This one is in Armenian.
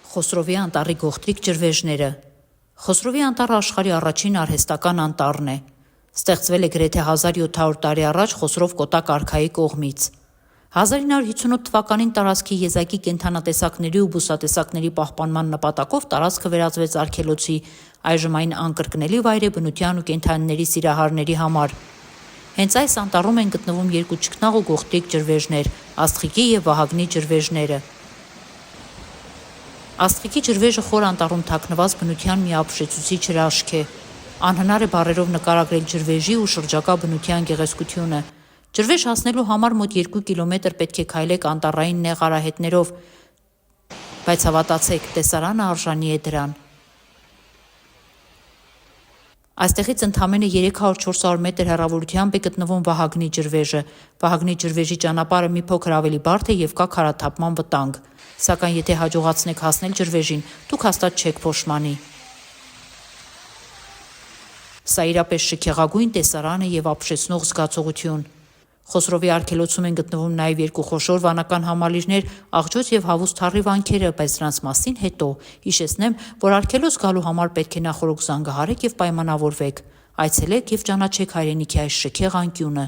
Խոսրովի անտառի գողտրիկ ջրվեժները։ Խոսրովի անտառը աշխարհի առաջին արհեստական անտառն է։ Ստեղծվել է գրեթե 1700 տարի առաջ Խոսրով կոտակ արքայի կողմից։ 1958 թվականին տարածքի եզակի կենդանատեսակների ու բուսատեսակների պահպանման նպատակով տարածքը վերածվեց արգելոցի, այժմ այն անկրկնելի վայր է բնության ու կենդանիների սիրահարների համար։ Հենց այս անտառում են գտնվում երկու ճկնաղ ու գողտրիկ ջրվեժներ՝ Աստղիկի և Վահագնի ջրվեժները։ Աստղիկի ջրվեժը խոր անտառում թաքնված բնության մի ապշեցուցիչ հրաշք է։ Անհնար է բառերով նկարագրել ջրվեժի ու շրջակա բնության գեղեցկությունը։ Ջրվեժ հասնելու համար մոտ 2 կիլոմետր պետք է քայլեք անտառային նեղ արահետներով, բայց հավատացեք, տեսարանը արժանի է դրան։ Այստեղից ընդամենը 300-400 մետր հեռավորությամբ է գտնվում Վահագնի ջրվեժը։ Վահագնի ջրվեժի ճանապարհը մի փոքր ավելի բարդ է և կա քարաթափման վտանգ։ Սակայն եթե հաջողացնեք հասնել ջրվեժին, դուք հաստատ չեք փոշմանի։ Սա իրապես շքեղագույն տեսարան է և ապշեցնող զգացողություն։ Խոսրովի արգելոցում են գտնվում նաև երկու խոշոր վանական համալիրներ, Աղջոց և Հավուս-Թառի վանքերը, բայց դրանց մասին հետո։ Հիշեցնեմ, որ արգելոց գալու համար պետք է նախօրոք զանգահարեք և պայմանավորվեք։ Այցելեք և ճանաչեք հայրենիքի այս շքեղ անկյունը։